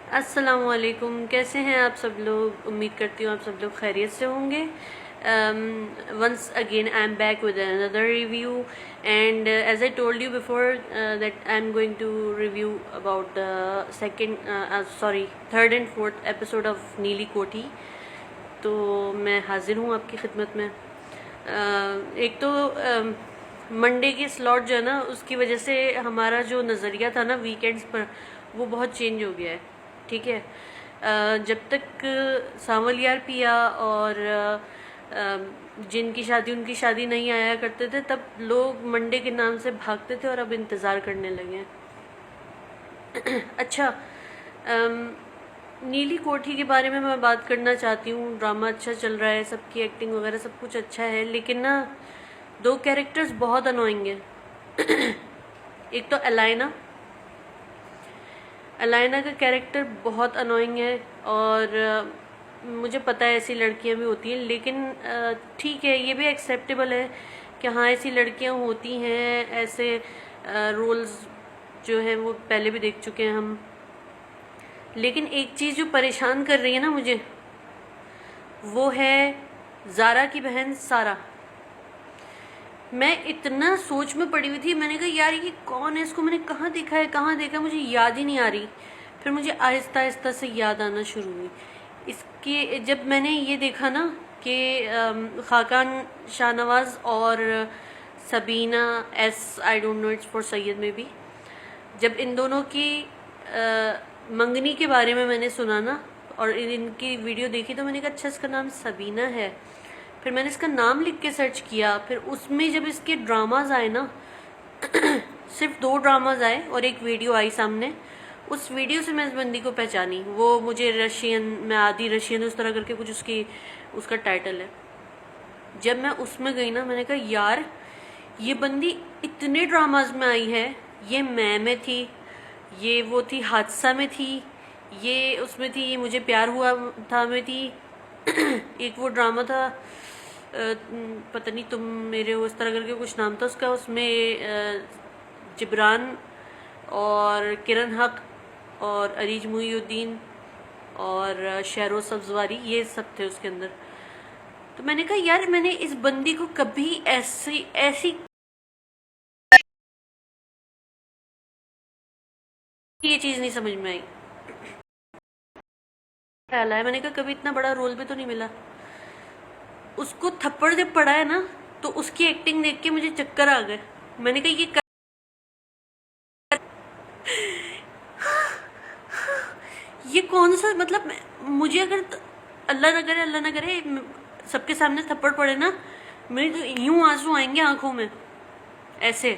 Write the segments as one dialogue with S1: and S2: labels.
S1: अस्सलामुअलैकुम, कैसे हैं आप सब लोग। उम्मीद करती हूँ आप सब लोग खैरियत से होंगे। Once again I am back with another review and as I told you before that I am going to review about the third and fourth episode of Neeli Kothi. तो मैं हाजिर हूँ आपकी खिदमत में। एक तो मंडे के स्लॉट जो है ना, उसकी वजह से हमारा जो नज़रिया था ना वीकेंड्स पर, वो बहुत चेंज हो गया है। ठीक है। जब तक सांवलियार पिया और जिनकी शादी उनकी शादी नहीं आया करते थे, तब लोग मंडे के नाम से भागते थे और अब इंतज़ार करने लगे हैं। अच्छा, नीली कोठी के बारे में मैं बात करना चाहती हूँ। ड्रामा अच्छा चल रहा है, सबकी एक्टिंग वगैरह सब कुछ अच्छा है, लेकिन ना दो कैरेक्टर्स बहुत अनोइंग है। एक तो अलाइना का कैरेक्टर बहुत अनोइंग है और मुझे पता है ऐसी लड़कियां भी होती हैं, लेकिन ठीक है, ये भी एक्सेप्टेबल है कि हाँ ऐसी लड़कियां होती हैं। ऐसे रोल्स जो हैं वो पहले भी देख चुके हैं हम। लेकिन एक चीज़ जो परेशान कर रही है ना मुझे, वो है ज़ारा की बहन सारा। मैं इतना सोच में पड़ी हुई थी, मैंने कहा यार ये कौन है, इसको मैंने कहाँ देखा है, कहाँ देखा, मुझे याद ही नहीं आ रही। फिर मुझे आहिस्ता आहिस्ता से याद आना शुरू हुई इसके, जब मैंने ये देखा ना कि खाकान शाहनवाज और Sabina S, I don't know, it's for Syed में भी, जब इन दोनों की मंगनी के बारे में मैंने सुना ना और इनकी वीडियो देखी, तो मैंने कहा अच्छा इसका नाम सबीना है। फिर मैंने इसका नाम लिख के सर्च किया, फिर उसमें जब इसके ड्रामाज आए ना, सिर्फ 2 ड्रामाज आए और एक वीडियो आई सामने। उस वीडियो से मैं इस बंदी को पहचानी। वो मुझे रशियन, मैं आधी रशियन, उस तरह करके कुछ उसका टाइटल है। जब मैं उसमें गई ना, मैंने कहा यार ये बंदी इतने ड्रामाज में आई है। ये मैं में थी, ये वो थी हादसा में थी, ये उसमें थी, ये मुझे प्यार हुआ था में थी। एक वो ड्रामा था, पता नहीं तुम मेरे हो, इस तरह करके कुछ नाम था उसका। उसमें जिब्रान और किरण हक और अरीज मुईउद्दीन और शेरो सब्जवारी, ये सब थे उसके अंदर। तो मैंने कहा यार मैंने इस बंदी को कभी ऐसी ऐसी ये चीज़ नहीं समझ में आई। ख्याल है, मैंने कहा कभी इतना बड़ा रोल भी तो नहीं मिला। उसको थप्पड़ जब पड़ा है ना, तो उसकी एक्टिंग देख के मुझे चक्कर आ गए। मैंने कहा ये कौन सा, मतलब मुझे अगर अल्लाह ना करे सबके सामने थप्पड़ पड़े ना, मेरे तो यूं आंसू आएंगे आंखों में ऐसे।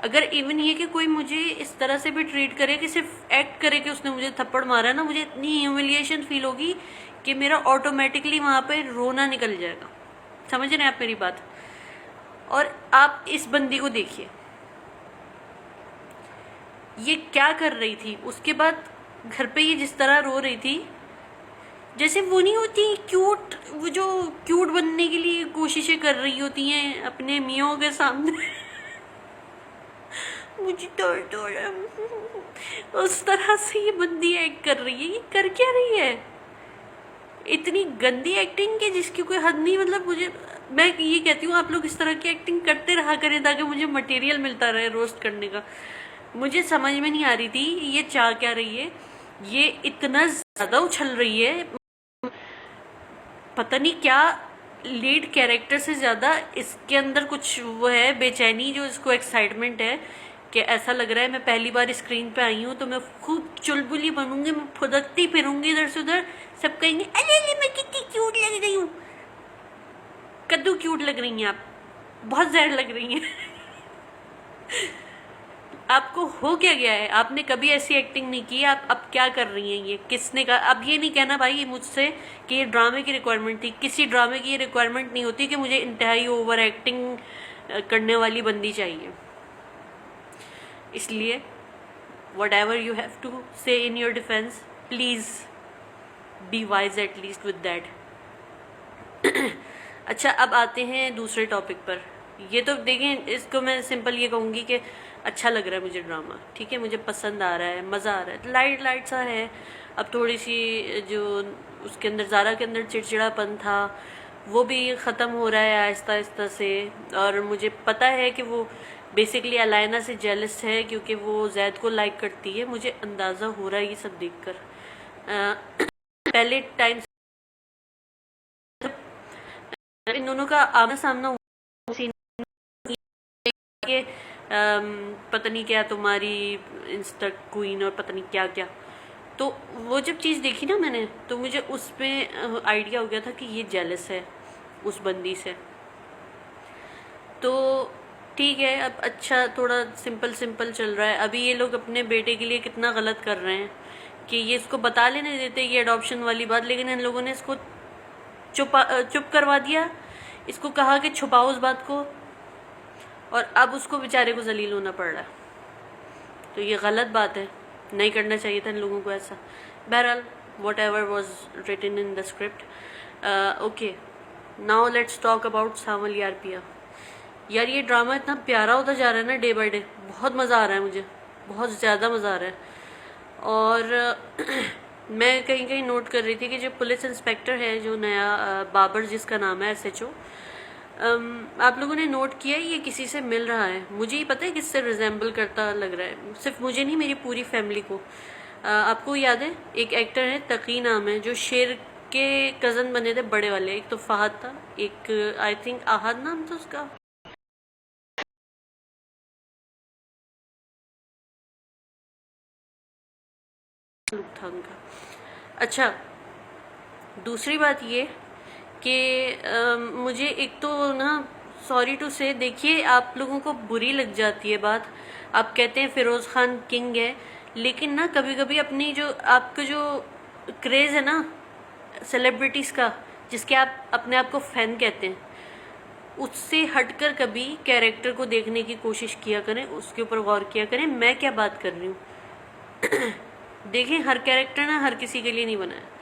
S1: अगर इवन ये कि कोई मुझे इस तरह से भी ट्रीट करे कि सिर्फ एक्ट करे कि उसने मुझे थप्पड़ मारा ना, मुझे इतनी ह्यूमिलिएशन फील होगी कि मेरा ऑटोमेटिकली वहाँ पे रोना निकल जाएगा। समझ रहे हैं आप मेरी बात। और आप इस बंदी को देखिए, ये क्या कर रही थी। उसके बाद घर पे ये जिस तरह रो रही थी, जैसे वो नहीं होती क्यूट, वो जो क्यूट बनने के लिए कोशिशें कर रही होती हैं अपने मियों के सामने। मुझे दर्द हो रहा है, उस तरह से ये बंदी एक्ट कर रही है। ये कर क्या रही है, इतनी गंदी एक्टिंग की जिसकी कोई हद नहीं। मतलब मैं ये कहती हूँ आप लोग इस तरह की एक्टिंग करते रहा करें ताकि मुझे मटेरियल मिलता रहे रोस्ट करने का। मुझे समझ में नहीं आ रही थी ये चाह क्या रही है। ये इतना ज्यादा उछल रही है, पता नहीं क्या। लीड कैरेक्टर से ज़्यादा इसके अंदर कुछ वो है, बेचैनी, जो इसको एक्साइटमेंट है कि ऐसा लग रहा है मैं पहली बार स्क्रीन पे आई हूँ तो मैं खूब चुलबुली बनूंगी, मैं फुदकती फिरूंगी इधर से उधर, सब कहेंगे अरे अरे मैं कितनी क्यूट लग रही हूँ। कद्दू क्यूट लग रही हैं आप, बहुत जहर लग रही हैं। आपको हो क्या गया है, आपने कभी ऐसी एक्टिंग नहीं की। आप अब क्या कर रही हैं, ये किसने कहा। अब ये नहीं कहना भाई ये मुझसे कि ये ड्रामे की रिक्वायरमेंट थी। किसी ड्रामे की ये रिक्वायरमेंट नहीं होती कि मुझे इंतहाई ओवर एक्टिंग करने वाली बंदी चाहिए। इसलिए whatever you have to say in your defence, please be wise at least with that. अच्छा, अब आते हैं दूसरे टॉपिक पर। ये तो देखें, इसको मैं सिंपल ये कहूँगी कि अच्छा लग रहा है मुझे ड्रामा, ठीक है, मुझे पसंद आ रहा है, मज़ा आ रहा है, लाइट लाइट सा है। अब थोड़ी सी जो उसके अंदर ज़ारा के अंदर चिड़चिड़ापन था वो भी ख़त्म हो रहा है आहिस्ता आहिस्ता से। और मुझे पता है कि वो बेसिकली अलायना से जेलस है क्योंकि वो जैद को लाइक करती है, मुझे अंदाज़ा हो रहा है ये सब देखकर। पहले टाइम इन दोनों का आमना सामना हुआ कि पता नहीं क्या तुम्हारी इंस्टा क्वीन और पता नहीं क्या क्या, तो वो जब चीज़ देखी ना मैंने तो मुझे उस पर आइडिया हो गया था कि ये जेलस है उस बंदी से। तो ठीक है, अब अच्छा थोड़ा सिंपल सिंपल चल रहा है। अभी ये लोग अपने बेटे के लिए कितना गलत कर रहे हैं कि ये इसको बता लेने देते ये अडॉप्शन वाली बात, लेकिन इन लोगों ने इसको चुप करवा दिया, इसको कहा कि छुपाओ उस बात को, और अब उसको बेचारे को जलील होना पड़ रहा है। तो ये गलत बात है, नहीं करना चाहिए था इन लोगों को ऐसा। बहरहाल whatever was written in the script. Okay, now let's talk about Sanwal Yaar Piya. यार ये ड्रामा इतना प्यारा होता जा रहा है ना डे बाय डे, बहुत मज़ा आ रहा है मुझे, बहुत ज़्यादा मज़ा आ रहा है। और मैं कहीं कहीं नोट कर रही थी कि जो पुलिस इंस्पेक्टर है जो नया बाबर जिसका नाम है SHO, आप लोगों ने नोट किया ये किसी से मिल रहा है। मुझे ही पता है किससे रिजेंबल करता लग रहा है, सिर्फ मुझे नहीं मेरी पूरी फैमिली को। आपको याद है एक एक्टर है तकी नाम है जो शेर के कज़न बने थे बड़े वाले, एक तो फहद था, एक आई थिंक आहद नाम था उसका। था उनका। अच्छा, दूसरी बात ये कि मुझे एक तो ना सॉरी टू से, देखिए आप लोगों को बुरी लग जाती है बात, आप कहते हैं फिरोज़ खान किंग है, लेकिन ना कभी कभी अपनी जो आपका जो क्रेज़ है ना सेलिब्रिटीज़ का, जिसके आप अपने आप को फ़ैन कहते हैं, उससे हटकर कभी कैरेक्टर को देखने की कोशिश किया करें, उसके ऊपर गौर किया करें मैं क्या बात कर रही हूँ। देखें हर कैरेक्टर ना हर किसी के लिए नहीं बना है।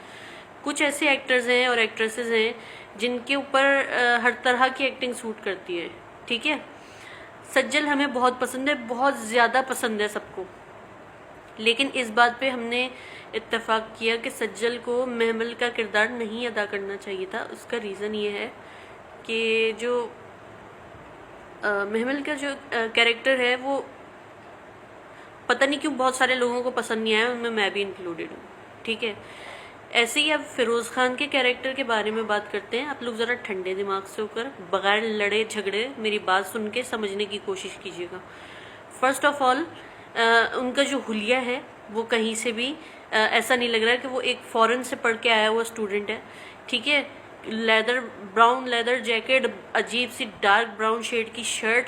S1: कुछ ऐसे एक्टर्स हैं और एक्ट्रेसेस हैं जिनके ऊपर हर तरह की एक्टिंग सूट करती है, ठीक है। सज्जल हमें बहुत पसंद है, बहुत ज़्यादा पसंद है सबको, लेकिन इस बात पे हमने इत्तेफाक किया कि सज्जल को महमल का किरदार नहीं अदा करना चाहिए था। उसका रीज़न ये है कि जो महमल का जो कैरेक्टर है वो पता नहीं क्यों बहुत सारे लोगों को पसंद नहीं आया, उनमें मैं भी इंक्लूडेड हूँ, ठीक है। ऐसे ही अब फिरोज़ खान के कैरेक्टर के बारे में बात करते हैं। आप लोग ज़रा ठंडे दिमाग से होकर बगैर लड़े झगड़े मेरी बात सुन के समझने की कोशिश कीजिएगा। फर्स्ट ऑफ ऑल उनका जो हुलिया है वो कहीं से भी ऐसा नहीं लग रहा है कि वो एक फॉरेन से पढ़ के आया हुआ स्टूडेंट है, ठीक है। ब्राउन लेदर जैकेट, अजीब सी डार्क ब्राउन शेड की शर्ट,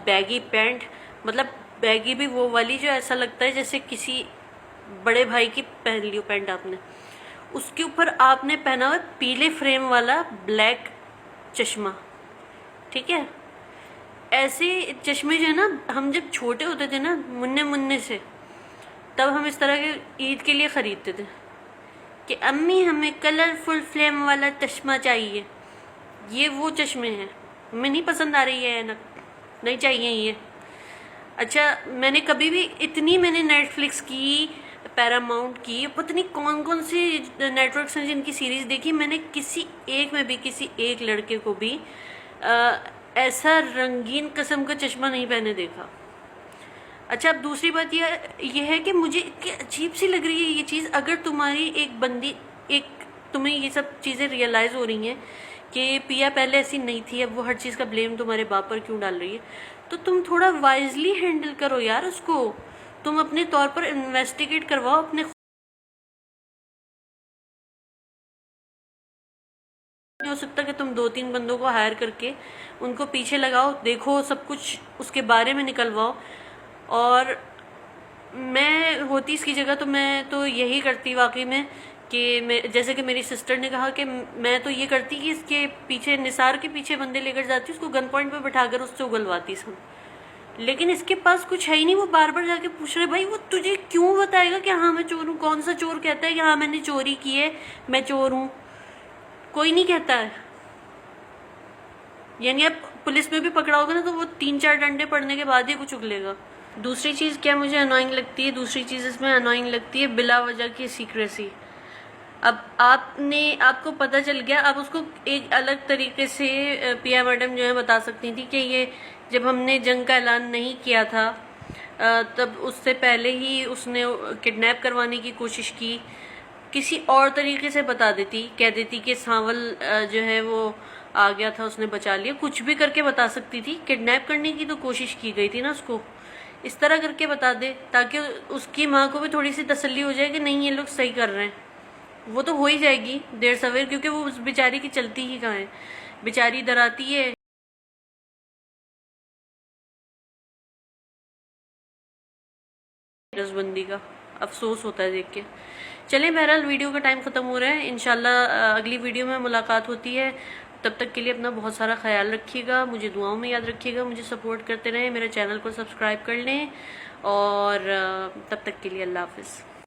S1: बैगी पैंट, मतलब बैगी भी वो वाली जो ऐसा लगता है जैसे किसी बड़े भाई की पहन ली हो पैंट आपने, उसके ऊपर आपने पहना हुआ पीले फ्रेम वाला ब्लैक चश्मा, ठीक है। ऐसे चश्मे जो है ना हम जब छोटे होते थे ना मुन्ने मुन्ने से, तब हम इस तरह के ईद के लिए ख़रीदते थे कि अम्मी हमें कलरफुल फ्लेम वाला चश्मा चाहिए। ये वो चश्मे हैं, हमें नहीं पसंद आ रही है ना, नहीं चाहिए ये। अच्छा, मैंने कभी भी इतनी मैंने नेटफ्लिक्स की, पैरामाउंट की, पता नहीं कौन कौन सी नेटवर्क्स हैं जिनकी सीरीज़ देखी, मैंने किसी एक में भी किसी एक लड़के को भी ऐसा रंगीन किस्म का चश्मा नहीं पहने देखा। अच्छा, अब दूसरी बात ये है कि मुझे इतनी अजीब सी लग रही है ये चीज़। अगर तुम्हारी एक बंदी तुम्हें ये सब चीज़ें रियलाइज़ हो रही हैं कि पिया पहले ऐसी नहीं थी, अब वो हर चीज़ का ब्लेम तुम्हारे बाप पर क्यों डाल रही है, तो तुम थोड़ा वाइजली हैंडल करो यार उसको। तुम अपने तौर पर इन्वेस्टिगेट करवाओ अपने। नहीं हो सकता कि तुम 2-3 बंदों को हायर करके उनको पीछे लगाओ, देखो सब कुछ उसके बारे में निकलवाओ। और मैं होती इसकी जगह तो मैं तो यही करती वाकई में कि जैसे कि मेरी सिस्टर ने कहा कि मैं तो ये करती कि इसके पीछे निसार के पीछे बंदे लेकर जाती, उसको गन पॉइंट पे बैठाकर उससे उगलवाती सब। लेकिन इसके पास कुछ है ही नहीं, वो बार बार जाके पूछ रहे भाई वो तुझे क्यों बताएगा कि हाँ मैं चोर हूँ। कौन सा चोर कहता है कि हाँ मैंने चोरी की है, मैं चोर हूँ? कोई नहीं कहता है। यानी आप पुलिस में भी पकड़ाओगे ना तो वो 3-4 डंडे पड़ने के बाद ही कुछ उगलेगा। दूसरी चीज़ क्या मुझे अनोइंग लगती है, दूसरी चीज़ इसमें अनोइंग लगती है बिला वजह की सीक्रेसी। अब आपको पता चल गया, आप उसको एक अलग तरीके से पिया मैडम जो है बता सकती थी कि ये जब हमने जंग का ऐलान नहीं किया था तब उससे पहले ही उसने किडनैप करवाने की कोशिश की। किसी और तरीके से बता देती, कह देती कि सांवल जो है वो आ गया था, उसने बचा लिया, कुछ भी करके बता सकती थी। किडनैप करने की तो कोशिश की गई थी ना उसको, इस तरह करके बता दे ताकि उसकी माँ को भी थोड़ी सी तसल्ली हो जाए कि नहीं ये लोग सही कर रहे हैं। वो तो हो ही जाएगी देर सवेर, क्योंकि वो उस बेचारी की चलती ही कहाँ है, बेचारी डराती है। रसबंदी का अफसोस होता है देख के। चलें, बहरहाल वीडियो का टाइम ख़त्म हो रहा है, इंशाल्लाह अगली वीडियो में मुलाकात होती है। तब तक के लिए अपना बहुत सारा ख्याल रखिएगा, मुझे दुआओं में याद रखिएगा, मुझे सपोर्ट करते रहें, मेरे चैनल को सब्सक्राइब कर लें और तब तक के लिए अल्लाह हाफ़िज़।